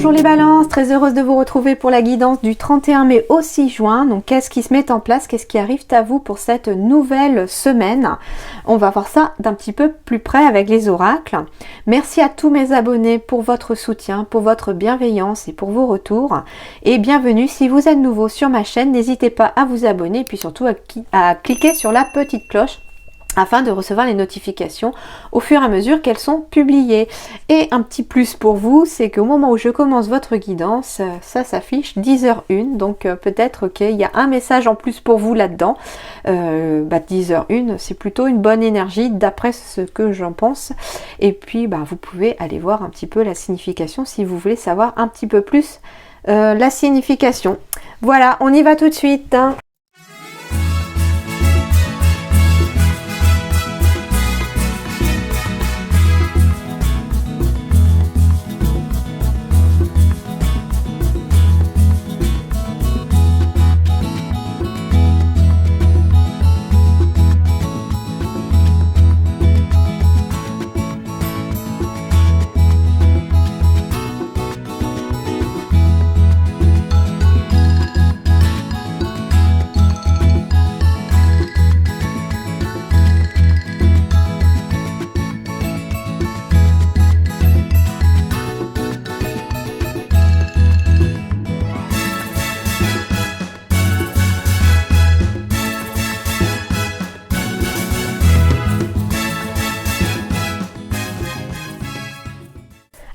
Bonjour les balances, très heureuse de vous retrouver pour la guidance du 31 mai au 6 juin. Donc qu'est-ce qui se met en place, qu'est-ce qui arrive à vous pour cette nouvelle semaine? On va voir ça d'un petit peu plus près avec les oracles. Merci à tous mes abonnés pour votre soutien, pour votre bienveillance et pour vos retours. Et bienvenue, si vous êtes nouveau sur ma chaîne, n'hésitez pas à vous abonner et puis surtout à cliquer sur la petite cloche afin de recevoir les notifications au fur et à mesure qu'elles sont publiées. Et un petit plus pour vous, c'est qu'au moment où je commence votre guidance, ça s'affiche 10h01, donc peut-être qu'il y a un message en plus pour vous là-dedans. 10h01, c'est plutôt une bonne énergie d'après ce que j'en pense. Et puis vous pouvez aller voir un petit peu la signification si vous voulez savoir un petit peu plus la signification. Voilà, on y va tout de suite.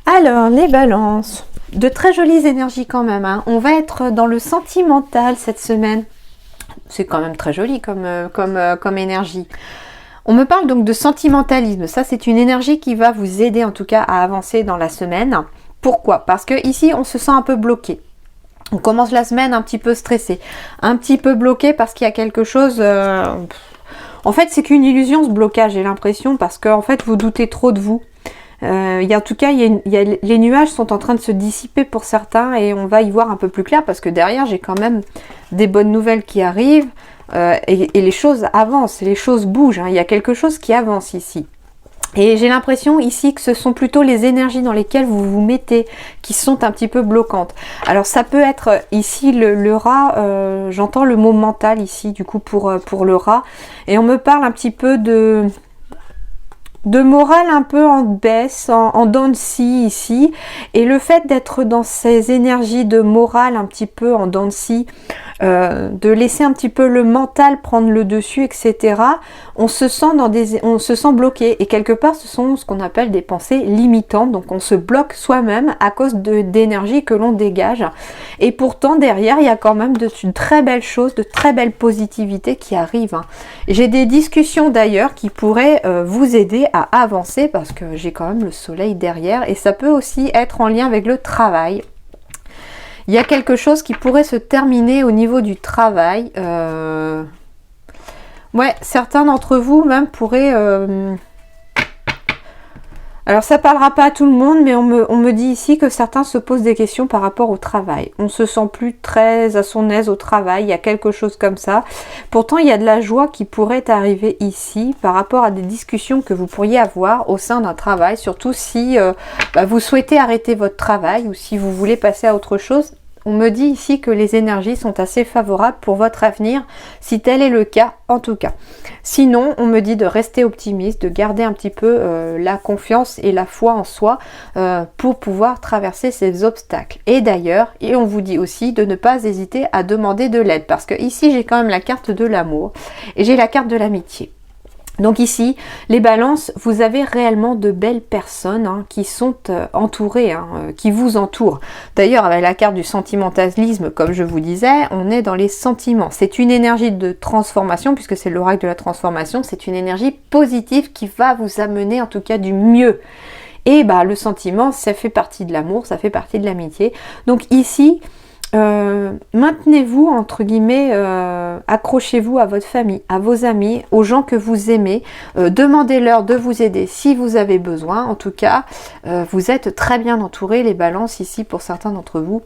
Alors, les balances, de très jolies énergies quand même, hein. On va être dans le sentimental cette semaine. C'est quand même très joli comme énergie. On me parle donc de sentimentalisme. Ça, c'est une énergie qui va vous aider en tout cas à avancer dans la semaine. Pourquoi? Parce que ici, on se sent un peu bloqué. On commence la semaine un petit peu stressé, un petit peu bloqué parce qu'il y a quelque chose... En fait, c'est qu'une illusion ce blocage, j'ai l'impression, parce que en fait, vous doutez trop de vous. En tout cas, les nuages sont en train de se dissiper pour certains et on va y voir un peu plus clair parce que derrière, j'ai quand même des bonnes nouvelles qui arrivent et les choses avancent, les choses bougent, hein. Il y a quelque chose qui avance ici. Et j'ai l'impression ici que ce sont plutôt les énergies dans lesquelles vous vous mettez qui sont un petit peu bloquantes. Alors ça peut être ici le rat, j'entends le mot mental ici du coup pour le rat. Et on me parle un petit peu de morale un peu en baisse, en dents de scie ici. Et le fait d'être dans ces énergies de morale un petit peu en dents de scie, de laisser un petit peu le mental prendre le dessus, etc. On se sent bloqué. Et quelque part, ce sont ce qu'on appelle des pensées limitantes. Donc on se bloque soi-même à cause d'énergie que l'on dégage. Et pourtant, derrière, il y a quand même de très belles choses, de très belles positivités qui arrivent, hein. J'ai des discussions d'ailleurs qui pourraient vous aider à avancer parce que j'ai quand même le soleil derrière. Et ça peut aussi être en lien avec le travail. Il y a quelque chose qui pourrait se terminer au niveau du travail. Ouais, certains d'entre vous même pourraient... Alors ça parlera pas à tout le monde, mais on me dit ici que certains se posent des questions par rapport au travail. On se sent plus très à son aise au travail, il y a quelque chose comme ça. Pourtant, il y a de la joie qui pourrait arriver ici par rapport à des discussions que vous pourriez avoir au sein d'un travail, surtout si vous souhaitez arrêter votre travail ou si vous voulez passer à autre chose. On me dit ici que les énergies sont assez favorables pour votre avenir, si tel est le cas en tout cas. Sinon, on me dit de rester optimiste, de garder un petit peu la confiance et la foi en soi pour pouvoir traverser ces obstacles. Et d'ailleurs, on vous dit aussi de ne pas hésiter à demander de l'aide, parce que ici j'ai quand même la carte de l'amour et j'ai la carte de l'amitié. Donc ici, les balances, vous avez réellement de belles personnes, hein, qui sont entourées, hein, qui vous entourent. D'ailleurs, avec la carte du sentimentalisme, comme je vous disais, on est dans les sentiments. C'est une énergie de transformation, puisque c'est l'oracle de la transformation. C'est une énergie positive qui va vous amener en tout cas du mieux. Et le sentiment, ça fait partie de l'amour, ça fait partie de l'amitié. Donc ici... maintenez-vous entre guillemets, accrochez-vous à votre famille, à vos amis, aux gens que vous aimez, demandez-leur de vous aider si vous avez besoin. En tout cas, vous êtes très bien entourés, les balances ici pour certains d'entre vous.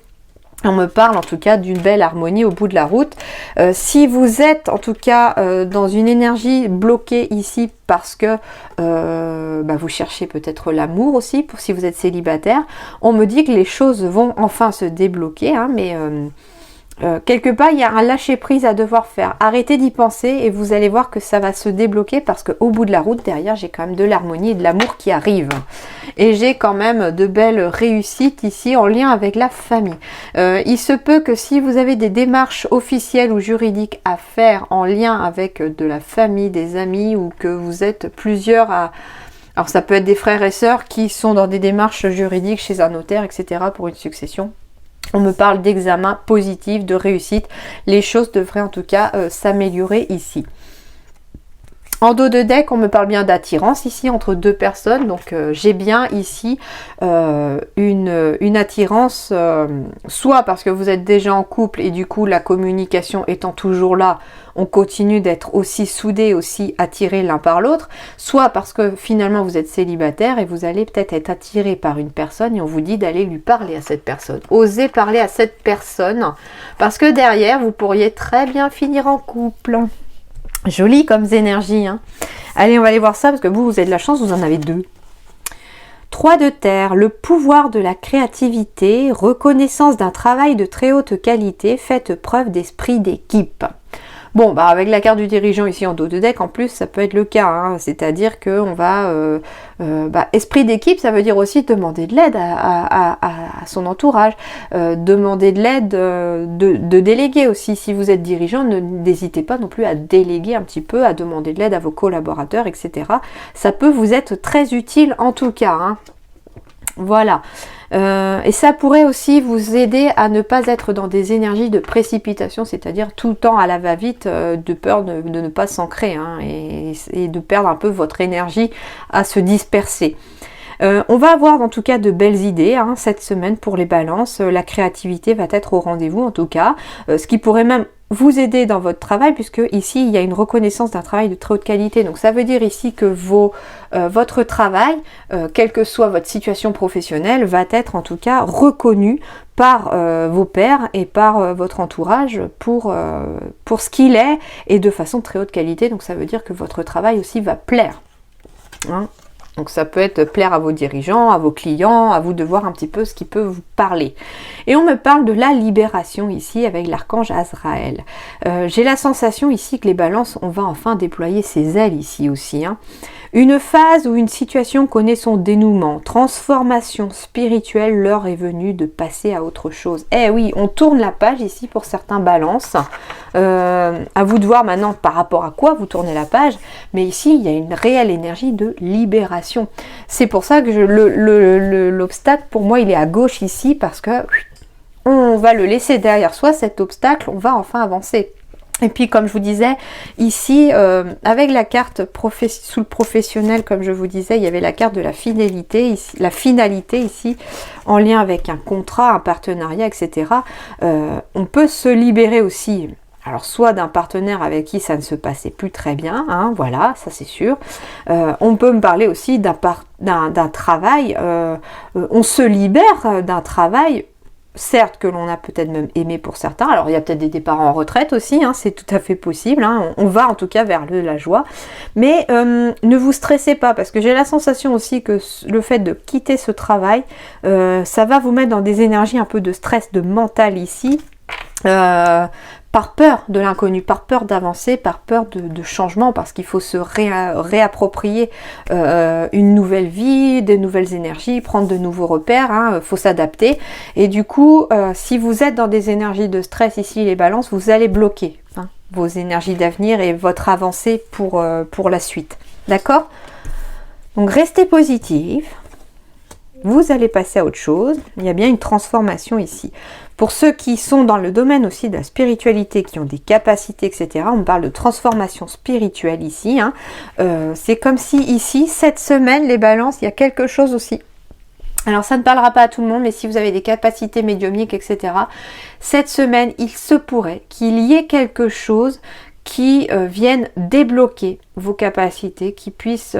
On me parle en tout cas d'une belle harmonie au bout de la route. Si vous êtes en tout cas dans une énergie bloquée ici parce que vous cherchez peut-être l'amour aussi, pour si vous êtes célibataire, on me dit que les choses vont enfin se débloquer, hein, mais quelque part il y a un lâcher prise à devoir faire. Arrêtez d'y penser et vous allez voir que ça va se débloquer, parce qu'au bout de la route derrière j'ai quand même de l'harmonie et de l'amour qui arrive, et j'ai quand même de belles réussites ici en lien avec la famille. Il se peut que si vous avez des démarches officielles ou juridiques à faire en lien avec de la famille, des amis, ou que vous êtes plusieurs à... Alors ça peut être des frères et sœurs qui sont dans des démarches juridiques chez un notaire, etc. pour une succession. On me parle d'examen positif, de réussite. Les choses devraient en tout cas s'améliorer ici. En dos de deck, on me parle bien d'attirance ici entre deux personnes. Donc j'ai bien ici une attirance, soit parce que vous êtes déjà en couple et du coup la communication étant toujours là, on continue d'être aussi soudés, aussi attirés l'un par l'autre, soit parce que finalement vous êtes célibataire et vous allez peut-être être attiré par une personne et on vous dit d'aller lui parler à cette personne. Osez parler à cette personne, parce que derrière vous pourriez très bien finir en couple. Joli comme énergie, hein. Allez, on va aller voir ça, parce que vous avez de la chance, vous en avez deux. 3 de terre, le pouvoir de la créativité, reconnaissance d'un travail de très haute qualité, faites preuve d'esprit d'équipe. Bon, avec la carte du dirigeant ici en dos de deck, en plus, ça peut être le cas, hein. C'est-à-dire qu'on va... esprit d'équipe, ça veut dire aussi demander de l'aide à son entourage, demander de l'aide, de déléguer aussi. Si vous êtes dirigeant, n'hésitez pas non plus à déléguer un petit peu, à demander de l'aide à vos collaborateurs, etc. Ça peut vous être très utile en tout cas, hein. Voilà. Et ça pourrait aussi vous aider à ne pas être dans des énergies de précipitation, c'est-à-dire tout le temps à la va-vite, de peur de ne pas s'ancrer, hein, et de perdre un peu votre énergie à se disperser. On va avoir en tout cas de belles idées, hein, cette semaine pour les balances. La créativité va être au rendez-vous en tout cas, ce qui pourrait même vous aider dans votre travail, puisque ici il y a une reconnaissance d'un travail de très haute qualité. Donc ça veut dire ici que votre travail, quelle que soit votre situation professionnelle, va être en tout cas reconnu par vos pairs et par votre entourage pour ce qu'il est, et de façon très haute qualité. Donc ça veut dire que votre travail aussi va plaire, hein. Donc ça peut être plaire à vos dirigeants, à vos clients, à vous de voir un petit peu ce qui peut vous parler. Et on me parle de la libération ici avec l'archange Azraël. J'ai la sensation ici que les balances, on va enfin déployer ses ailes ici aussi, hein. Une phase où une situation connaît son dénouement, transformation spirituelle, l'heure est venue de passer à autre chose. Eh oui, on tourne la page ici pour certains balances. À vous de voir maintenant par rapport à quoi vous tournez la page, mais ici il y a une réelle énergie de libération. C'est pour ça que l'obstacle pour moi il est à gauche ici, parce que on va le laisser derrière soi, cet obstacle, on va enfin avancer. Et puis comme je vous disais, ici, avec la carte sous le professionnel, comme je vous disais, il y avait la carte de la fidélité, ici, la finalité ici, en lien avec un contrat, un partenariat, etc. On peut se libérer aussi, alors soit d'un partenaire avec qui ça ne se passait plus très bien, hein, voilà, ça c'est sûr. On peut me parler aussi d'un travail, on se libère d'un travail, certes que l'on a peut-être même aimé pour certains. Alors il y a peut-être des départs en retraite aussi, hein, c'est tout à fait possible, hein. On va en tout cas vers la joie, mais ne vous stressez pas, parce que j'ai la sensation aussi que le fait de quitter ce travail, ça va vous mettre dans des énergies un peu de stress, de mental ici, par peur de l'inconnu, par peur d'avancer, par peur de changement, parce qu'il faut se réapproprier une nouvelle vie, des nouvelles énergies, prendre de nouveaux repères, hein, faut s'adapter. Et du coup, si vous êtes dans des énergies de stress ici, les balances, vous allez bloquer, hein, vos énergies d'avenir et votre avancée pour la suite. D'accord ? Donc restez positif. Vous allez passer à autre chose. Il y a bien une transformation ici. Pour ceux qui sont dans le domaine aussi de la spiritualité, qui ont des capacités, etc., on parle de transformation spirituelle ici, hein. C'est comme si ici, cette semaine, les balances, il y a quelque chose aussi. Alors ça ne parlera pas à tout le monde, mais si vous avez des capacités médiumniques, etc., cette semaine, il se pourrait qu'il y ait quelque chose qui vienne débloquer vos capacités, qui puisse...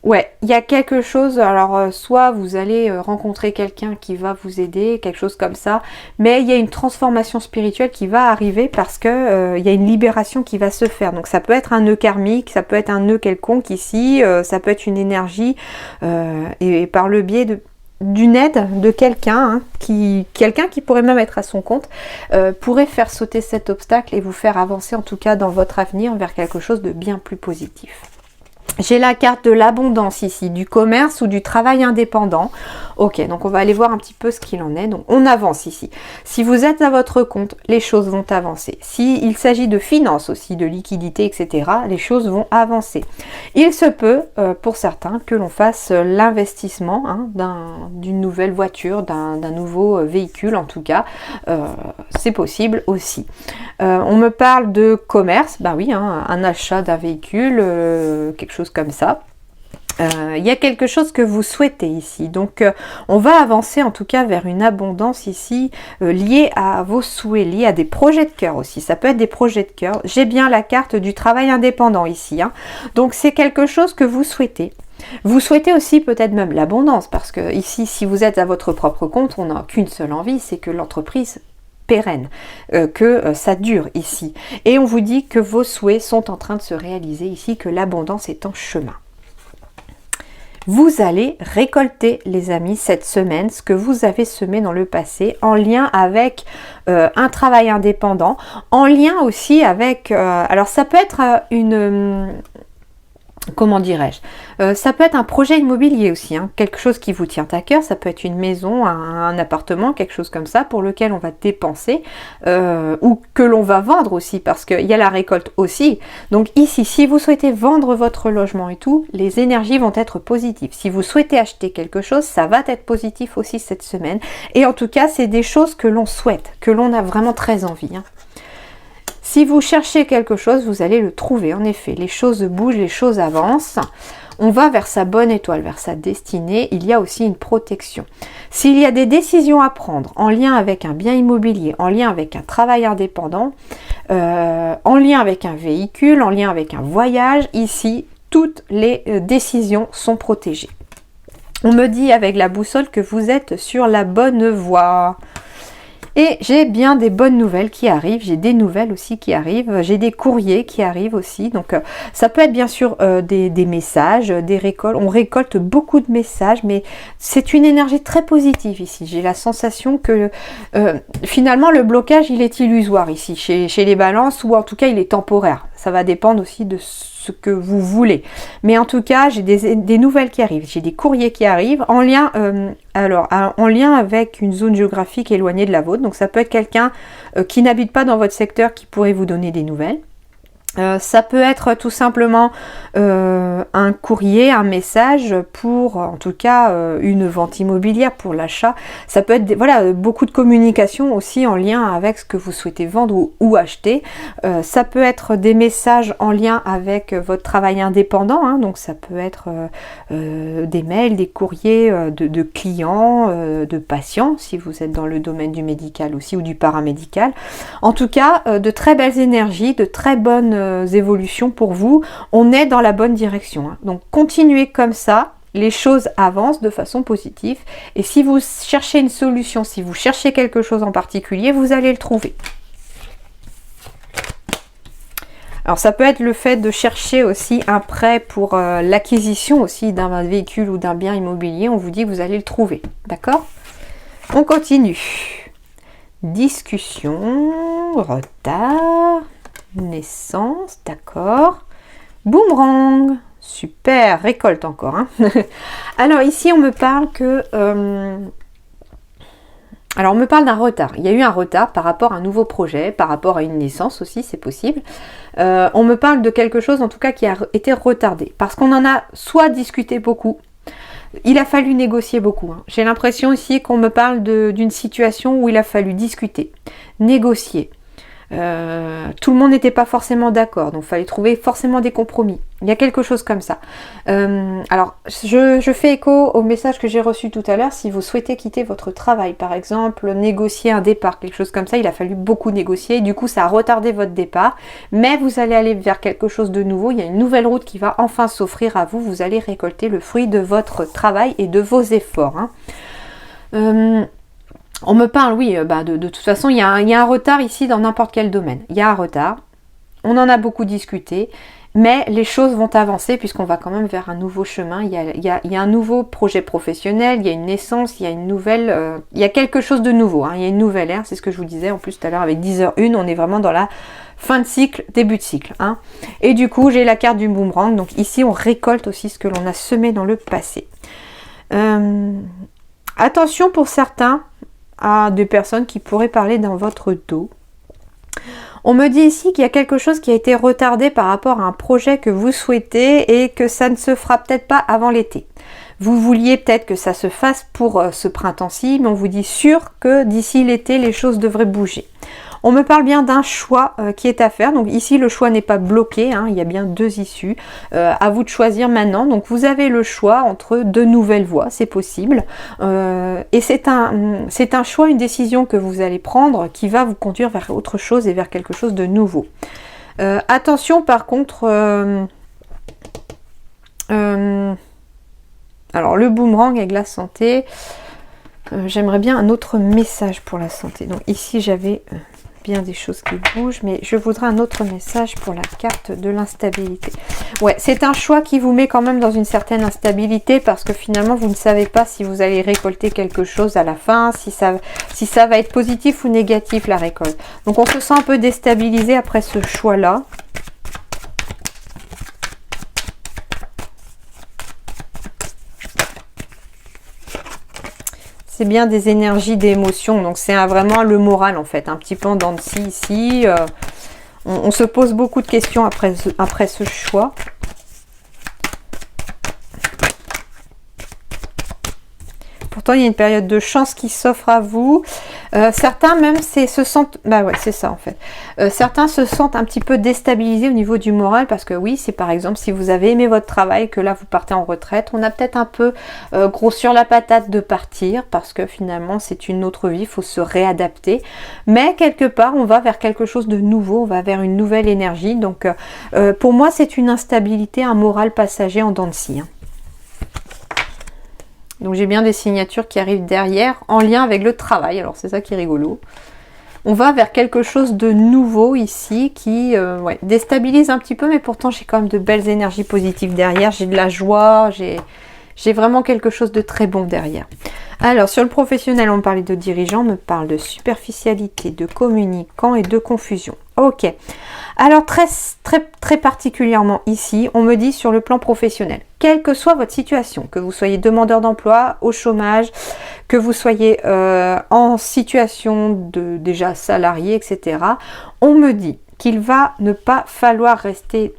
Ouais, il y a quelque chose, alors soit vous allez rencontrer quelqu'un qui va vous aider, quelque chose comme ça, mais il y a une transformation spirituelle qui va arriver parce que il y a une libération qui va se faire. Donc ça peut être un nœud karmique, ça peut être un nœud quelconque ici, ça peut être une énergie, et par le biais d'une aide de quelqu'un, quelqu'un qui pourrait même être à son compte, pourrait faire sauter cet obstacle et vous faire avancer en tout cas dans votre avenir vers quelque chose de bien plus positif. J'ai la carte de l'abondance ici, du commerce ou du travail indépendant. Ok, donc on va aller voir un petit peu ce qu'il en est. Donc on avance ici. Si vous êtes à votre compte, les choses vont avancer. S'il s'agit de finances aussi, de liquidité, etc., les choses vont avancer. Il se peut, pour certains, que l'on fasse l'investissement d'une nouvelle voiture, d'un nouveau véhicule en tout cas. C'est possible aussi. On me parle de commerce, bah oui, un achat d'un véhicule, quelque chose comme ça. Il y a quelque chose que vous souhaitez ici, donc on va avancer en tout cas vers une abondance ici liée à vos souhaits, liée à des projets de cœur aussi. Ça peut être des projets de cœur. J'ai bien la carte du travail indépendant ici, donc c'est quelque chose que vous souhaitez. Vous souhaitez aussi peut-être même l'abondance, parce que ici, si vous êtes à votre propre compte, on n'a qu'une seule envie, c'est que l'entreprise pérenne, que ça dure ici. Et on vous dit que vos souhaits sont en train de se réaliser ici, que l'abondance est en chemin. Vous allez récolter, les amis, cette semaine, ce que vous avez semé dans le passé, en lien avec un travail indépendant, en lien aussi avec... alors ça peut être comment dirais-je, ça peut être un projet immobilier aussi, quelque chose qui vous tient à cœur, ça peut être une maison, un appartement, quelque chose comme ça, pour lequel on va dépenser, ou que l'on va vendre aussi, parce qu'il y a la récolte aussi. Donc ici, si vous souhaitez vendre votre logement et tout, les énergies vont être positives. Si vous souhaitez acheter quelque chose, ça va être positif aussi cette semaine. Et en tout cas, c'est des choses que l'on souhaite, que l'on a vraiment très envie. Si vous cherchez quelque chose, vous allez le trouver. En effet, les choses bougent, les choses avancent. On va vers sa bonne étoile, vers sa destinée. Il y a aussi une protection. S'il y a des décisions à prendre en lien avec un bien immobilier, en lien avec un travail indépendant, en lien avec un véhicule, en lien avec un voyage, ici, toutes les décisions sont protégées. On me dit avec la boussole que vous êtes sur la bonne voie. Et j'ai bien des bonnes nouvelles qui arrivent, j'ai des nouvelles aussi qui arrivent, j'ai des courriers qui arrivent aussi. Donc ça peut être bien sûr des messages, des récoltes. On récolte beaucoup de messages, mais c'est une énergie très positive ici. J'ai la sensation que finalement le blocage il est illusoire ici chez les balances, ou en tout cas il est temporaire. Ça va dépendre aussi de ce que vous voulez. Mais en tout cas, j'ai des nouvelles qui arrivent. J'ai des courriers qui arrivent en lien, en lien avec une zone géographique éloignée de la vôtre. Donc ça peut être quelqu'un qui n'habite pas dans votre secteur qui pourrait vous donner des nouvelles. Ça peut être tout simplement un courrier, un message pour, en tout cas, une vente immobilière pour l'achat. Ça peut être voilà, beaucoup de communication aussi en lien avec ce que vous souhaitez vendre ou acheter. Ça peut être des messages en lien avec votre travail indépendant. Donc ça peut être des mails, des courriers de clients, de patients, si vous êtes dans le domaine du médical aussi ou du paramédical. En tout cas, de très belles énergies, de très bonnes évolutions pour vous. On est dans la bonne direction. Donc continuez comme ça. Les choses avancent de façon positive. Et si vous cherchez une solution, si vous cherchez quelque chose en particulier, vous allez le trouver. Alors ça peut être le fait de chercher aussi un prêt pour l'acquisition aussi d'un véhicule ou d'un bien immobilier. On vous dit que vous allez le trouver. D'accord ? On continue. Discussion, retard, naissance, d'accord. Boomerang, super, récolte encore. Alors ici on me parle que... alors on me parle d'un retard. Il y a eu un retard par rapport à un nouveau projet, par rapport à une naissance aussi, c'est possible. On me parle de quelque chose en tout cas qui a été retardé. Parce qu'on en a soit discuté beaucoup, il a fallu négocier beaucoup. J'ai l'impression ici qu'on me parle d'une situation où il a fallu discuter, négocier. Tout le monde n'était pas forcément d'accord, donc il fallait trouver forcément des compromis. Il y a quelque chose comme ça. Alors, je fais écho au message que j'ai reçu tout à l'heure. Si vous souhaitez quitter votre travail, par exemple, négocier un départ, quelque chose comme ça, il a fallu beaucoup négocier. Du coup, ça a retardé votre départ. Mais vous allez aller vers quelque chose de nouveau. Il y a une nouvelle route qui va enfin s'offrir à vous. Vous allez récolter le fruit de votre travail et de vos efforts. On me parle, oui, de toute façon, il y a un retard ici dans n'importe quel domaine. Il y a un retard. On en a beaucoup discuté. Mais les choses vont avancer puisqu'on va quand même vers un nouveau chemin. Il y a un nouveau projet professionnel, il y a une naissance, il y a une nouvelle... il y a quelque chose de nouveau, il y a une nouvelle ère, c'est ce que je vous disais en plus tout à l'heure avec 10h01, on est vraiment dans la fin de cycle, début de cycle. Et du coup, j'ai la carte du boomerang, donc ici on récolte aussi ce que l'on a semé dans le passé. Attention pour certains à des personnes qui pourraient parler dans votre dos. On me dit ici qu'il y a quelque chose qui a été retardé par rapport à un projet que vous souhaitez et que ça ne se fera peut-être pas avant l'été. Vous vouliez peut-être que ça se fasse pour ce printemps-ci, mais on vous dit sûr que d'ici l'été, les choses devraient bouger. On me parle bien d'un choix qui est à faire. Donc ici, le choix n'est pas bloqué. Il y a bien deux issues. À vous de choisir maintenant. Donc vous avez le choix entre deux nouvelles voies. C'est possible. Et c'est un choix, une décision que vous allez prendre qui va vous conduire vers autre chose et vers quelque chose de nouveau. Attention par contre... alors le boomerang avec la santé. J'aimerais bien un autre message pour la santé. Donc ici, j'avais... bien des choses qui bougent, mais je voudrais un autre message pour la carte de l'instabilité. Ouais, c'est un choix qui vous met quand même dans une certaine instabilité parce que finalement vous ne savez pas si vous allez récolter quelque chose à la fin, si ça va être positif ou négatif la récolte. Donc on se sent un peu déstabilisé après ce choix-là. C'est bien des énergies, des émotions. Donc c'est vraiment le moral en fait. Un petit peu en dents de scie ici. On se pose beaucoup de questions après ce choix. Pourtant, il y a une période de chance qui s'offre à vous. Certains même se sentent... Bah ouais, c'est ça en fait. Certains se sentent un petit peu déstabilisés au niveau du moral parce que oui, c'est par exemple si vous avez aimé votre travail, que là vous partez en retraite, on a peut-être un peu gros sur la patate de partir parce que finalement c'est une autre vie, il faut se réadapter. Mais quelque part, on va vers quelque chose de nouveau, on va vers une nouvelle énergie. Donc pour moi, c'est une instabilité, un moral passager en dents de scie. Donc j'ai bien des signatures qui arrivent derrière en lien avec le travail. Alors c'est ça qui est rigolo. On va vers quelque chose de nouveau ici qui déstabilise un petit peu, mais pourtant j'ai quand même de belles énergies positives derrière. J'ai de la joie, j'ai vraiment quelque chose de très bon derrière. Alors sur le professionnel, on parlait de dirigeant, on me parle de superficialité, de communicant et de confusion. Ok. Alors très particulièrement ici, on me dit sur le plan professionnel, quelle que soit votre situation, que vous soyez demandeur d'emploi, au chômage, que vous soyez en situation de déjà salarié, etc. On me dit qu'il va ne pas falloir rester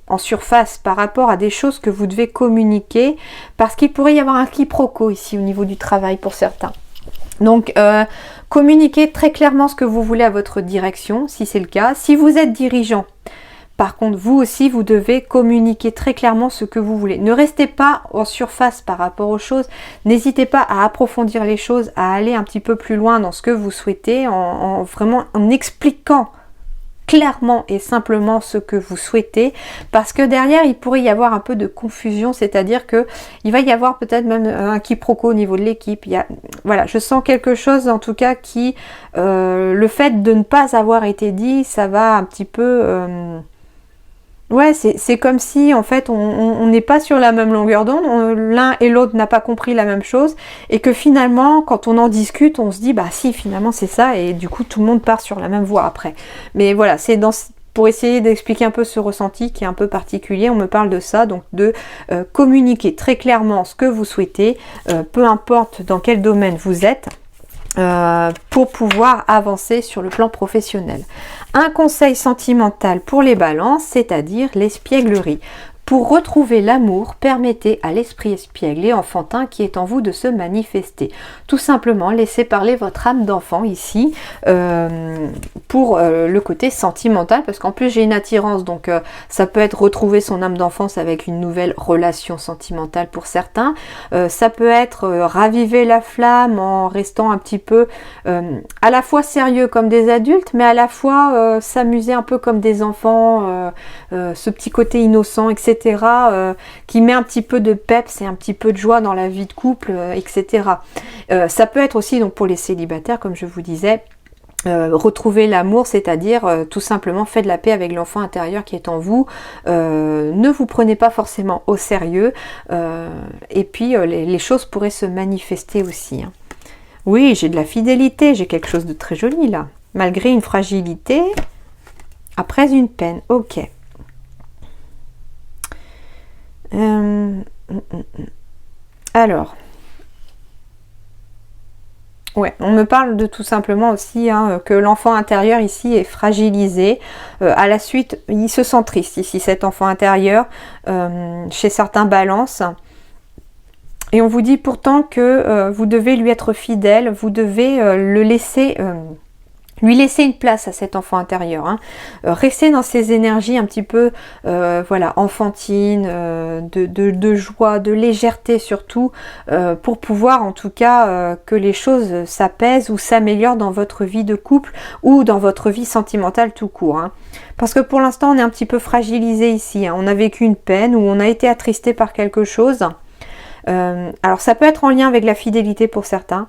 en surface par rapport à des choses que vous devez communiquer parce qu'il pourrait y avoir un quiproquo ici au niveau du travail pour certains. Donc, communiquez très clairement ce que vous voulez à votre direction, si c'est le cas. Si vous êtes dirigeant, par contre, vous aussi, vous devez communiquer très clairement ce que vous voulez. Ne restez pas en surface par rapport aux choses. N'hésitez pas à approfondir les choses, à aller un petit peu plus loin dans ce que vous souhaitez, vraiment en expliquant clairement et simplement ce que vous souhaitez, parce que derrière il pourrait y avoir un peu de confusion, c'est-à-dire que il va y avoir peut-être même un quiproquo au niveau de l'équipe. Voilà, je sens quelque chose en tout cas qui le fait de ne pas avoir été dit, ça va un petit peu ouais, c'est comme si en fait on n'est pas sur la même longueur d'onde, l'un et l'autre n'a pas compris la même chose et que finalement quand on en discute on se dit bah si finalement c'est ça et du coup tout le monde part sur la même voie après. Mais voilà, c'est pour essayer d'expliquer un peu ce ressenti qui est un peu particulier, on me parle de ça, donc de communiquer très clairement ce que vous souhaitez, peu importe dans quel domaine vous êtes. Pour pouvoir avancer sur le plan professionnel. Un conseil sentimental pour les balances, c'est-à-dire l'espièglerie. Pour retrouver l'amour, permettez à l'esprit espiègle et enfantin qui est en vous de se manifester. Tout simplement, laissez parler votre âme d'enfant ici, pour le côté sentimental, parce qu'en plus j'ai une attirance, donc ça peut être retrouver son âme d'enfance avec une nouvelle relation sentimentale pour certains, ça peut être raviver la flamme en restant un petit peu à la fois sérieux comme des adultes, mais à la fois s'amuser un peu comme des enfants, ce petit côté innocent, etc., qui met un petit peu de peps et un petit peu de joie dans la vie de couple, etc. Ça peut être aussi, donc pour les célibataires, comme je vous disais, retrouver l'amour, c'est-à-dire tout simplement faire de la paix avec l'enfant intérieur qui est en vous, ne vous prenez pas forcément au sérieux, et puis les choses pourraient se manifester aussi, hein. Oui, j'ai de la fidélité, j'ai quelque chose de très joli là, malgré une fragilité, après une peine, ok. Alors, ouais, on me parle de tout simplement aussi que l'enfant intérieur ici est fragilisé. À la suite, il se sent triste ici, cet enfant intérieur, chez certains balances. Et on vous dit pourtant que vous devez lui être fidèle, vous devez le laisser... lui laisser une place à cet enfant intérieur, hein. Rester dans ces énergies un petit peu voilà, enfantines, de joie, de légèreté surtout, pour pouvoir en tout cas que les choses s'apaisent ou s'améliorent dans votre vie de couple ou dans votre vie sentimentale tout court, hein. Parce que pour l'instant on est un petit peu fragilisé ici, hein. On a vécu une peine ou on a été attristé par quelque chose. Alors ça peut être en lien avec la fidélité pour certains.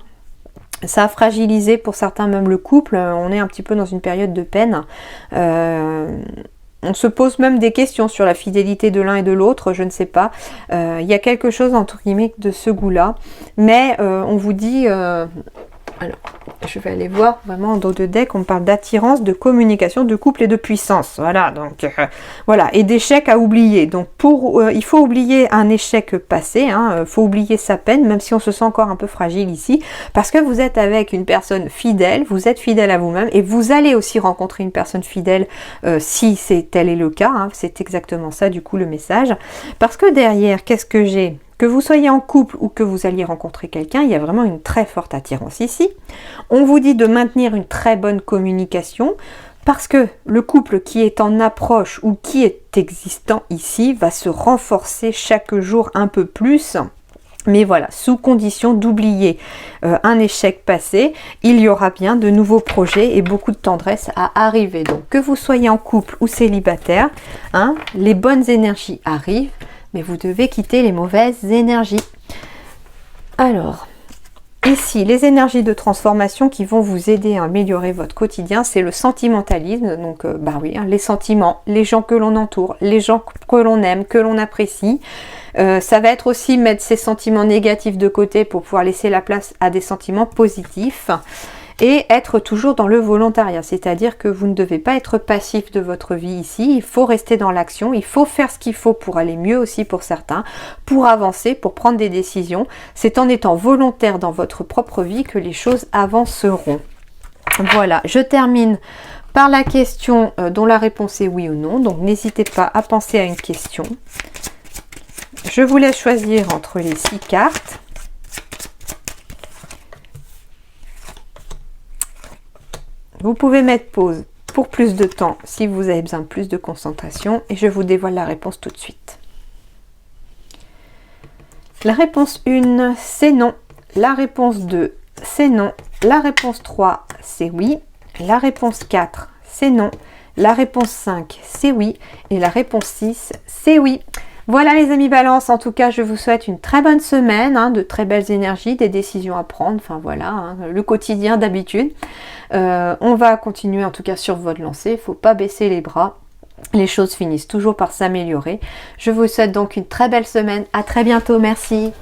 Ça a fragilisé pour certains même le couple, on est un petit peu dans une période de peine. On se pose même des questions sur la fidélité de l'un et de l'autre, je ne sais pas. Il y a quelque chose entre guillemets de ce goût-là. Mais on vous dit... alors, je vais aller voir vraiment en dos de deck, on parle d'attirance, de communication, de couple et de puissance. Voilà, donc voilà, et d'échecs à oublier. Donc il faut oublier un échec passé, il faut oublier sa peine, même si on se sent encore un peu fragile ici, parce que vous êtes avec une personne fidèle, vous êtes fidèle à vous-même, et vous allez aussi rencontrer une personne fidèle si tel est le cas, c'est exactement ça du coup le message. Parce que derrière, qu'est-ce que j'ai ? Que vous soyez en couple ou que vous alliez rencontrer quelqu'un, il y a vraiment une très forte attirance ici. On vous dit de maintenir une très bonne communication parce que le couple qui est en approche ou qui est existant ici va se renforcer chaque jour un peu plus. Mais voilà, sous condition d'oublier un échec passé, il y aura bien de nouveaux projets et beaucoup de tendresse à arriver. Donc que vous soyez en couple ou célibataire, les bonnes énergies arrivent. Mais vous devez quitter les mauvaises énergies. Alors, ici, les énergies de transformation qui vont vous aider à améliorer votre quotidien, c'est le sentimentalisme. Donc, oui, les sentiments, les gens que l'on entoure, les gens que l'on aime, que l'on apprécie. Ça va être aussi mettre ces sentiments négatifs de côté pour pouvoir laisser la place à des sentiments positifs. Et être toujours dans le volontariat, c'est-à-dire que vous ne devez pas être passif de votre vie ici, il faut rester dans l'action, il faut faire ce qu'il faut pour aller mieux aussi pour certains, pour avancer, pour prendre des décisions. C'est en étant volontaire dans votre propre vie que les choses avanceront. Voilà, je termine par la question dont la réponse est oui ou non, donc n'hésitez pas à penser à une question. Je vous laisse choisir entre les 6 cartes. Vous pouvez mettre pause pour plus de temps si vous avez besoin de plus de concentration et je vous dévoile la réponse tout de suite. La réponse 1, c'est non. La réponse 2, c'est non. La réponse 3, c'est oui. La réponse 4, c'est non. La réponse 5, c'est oui. Et la réponse 6, c'est oui. Voilà les amis Balance, en tout cas je vous souhaite une très bonne semaine, de très belles énergies, des décisions à prendre, enfin voilà, le quotidien d'habitude. On va continuer en tout cas sur votre lancée, il ne faut pas baisser les bras, les choses finissent toujours par s'améliorer. Je vous souhaite donc une très belle semaine, à très bientôt, merci.